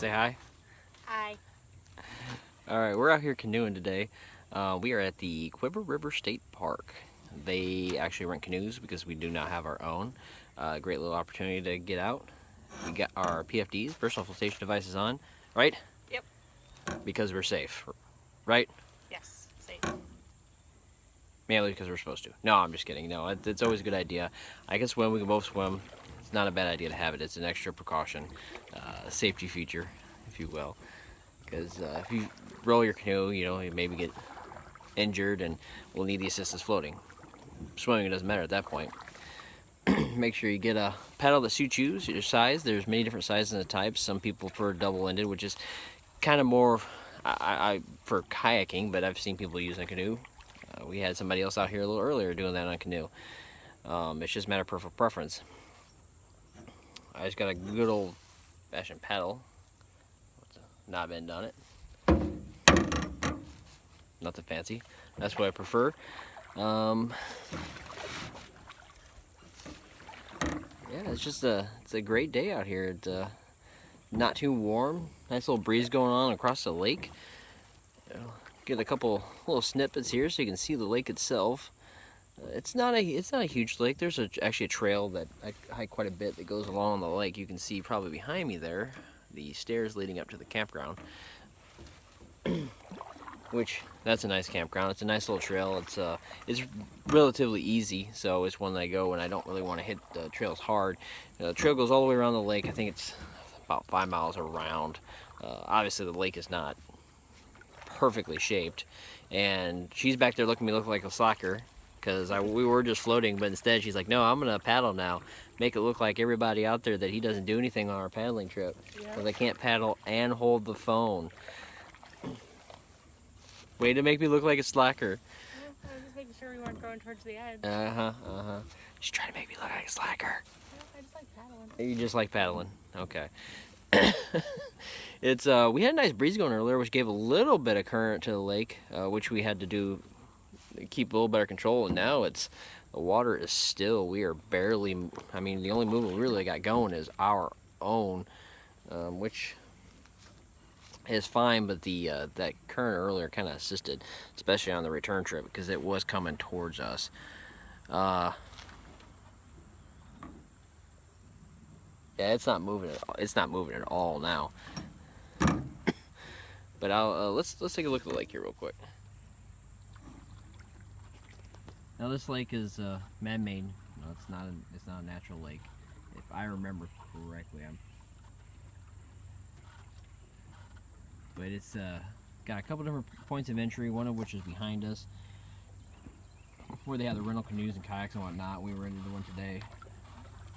Say hi. Hi. All right, we're out here canoeing today. We are at the Quiver River State Park. They actually rent canoes because we do not have our own. Great little opportunity to get out. We got our PFDs, personal flotation devices on, right? Yep. Because we're safe, right? Yes. Safe. Mainly because we're supposed to. No, I'm just kidding. No, it's always a good idea. I can swim. We can both swim. It's not a bad idea to have it. It's an extra precaution, safety feature, if you will. Because if you roll your canoe, you maybe get injured and will need the assistance floating. Swimming, it doesn't matter at that point. Make sure you get a paddle that suits you, your size. There's many different sizes and types. Some people prefer double-ended, which is kind of more for kayaking, but I've seen people using a canoe. We had somebody else out here a little earlier doing that on a canoe. It's just a matter of personal preference. I just got a good old-fashioned paddle with a knob end on it. Nothing fancy. That's what I prefer. Yeah, it's a great day out here. It's not too warm. Nice little breeze going on across the lake. Get a couple little snippets here so you can see the lake itself. It's not a huge lake. There's actually a trail that I hike quite a bit that goes along the lake. You can see probably behind me there the stairs leading up to the campground. Which that's a nice campground. It's a nice little trail. It's relatively easy, so it's one that I go when I don't really want to hit the trails hard. The trail goes all the way around the lake. I think it's about 5 miles around. Obviously, the lake is not perfectly shaped, and she's back there looking at me look like a slacker because we were just floating, but instead she's like, "No, I'm gonna paddle now. Make it look like everybody out there that he doesn't do anything on our paddling trip because I can't paddle and hold the phone." Way to make me look like a slacker. I was just making sure we weren't going towards the edge. She's trying to make me look like a slacker. I just like paddling. You just like paddling. Okay. We had a nice breeze going earlier, which gave a little bit of current to the lake, which we had to do to keep a little better control. And now the water is still. We are barely. I mean, the only movement we really got going is our own, which is fine, but that current earlier kind of assisted, especially on the return trip because it was coming towards us. Yeah, it's not moving. It's not moving at all now. But let's take a look at the lake here real quick. Now this lake is man-made. No, it's not a natural lake, if I remember correctly. But it's got a couple different points of entry, one of which is behind us, where they have the rental canoes and kayaks and whatnot. We rented one today.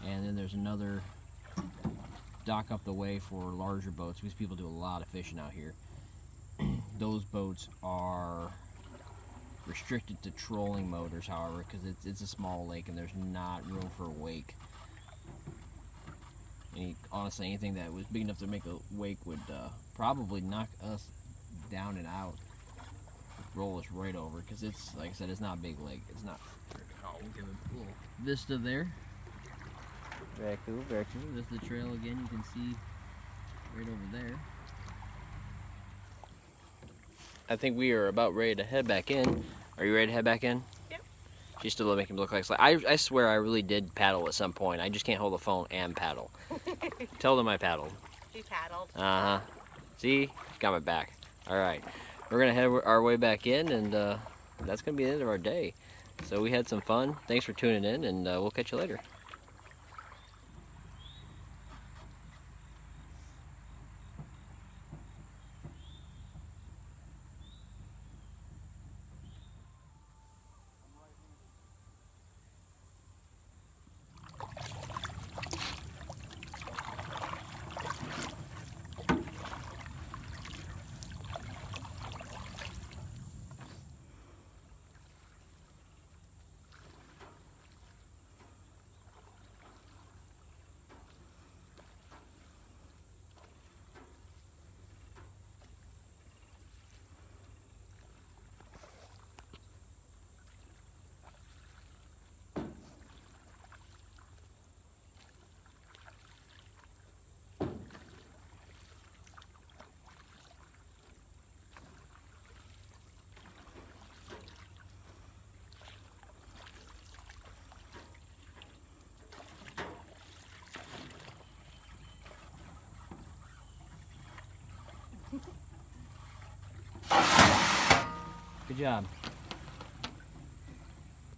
And then there's another dock up the way for larger boats, because people do a lot of fishing out here. Those boats are restricted to trolling motors, however, because it's a small lake and there's not room for a wake. Honestly, anything that was big enough to make a wake would probably knock us down and out, roll us right over, because it's, like I said, it's not a big lake. It's not. Oh, we'll give it a little vista there. Very cool, very cool. This is the trail again, you can see right over there. I think we are about ready to head back in. Are you ready to head back in? Yep. She's still making me look like I swear I really did paddle at some point. I just can't hold the phone and paddle. Tell them I paddled. You paddled. Uh-huh. See? Got my back. All right. We're going to head our way back in, and that's going to be the end of our day. So we had some fun. Thanks for tuning in, and we'll catch you later. Good job.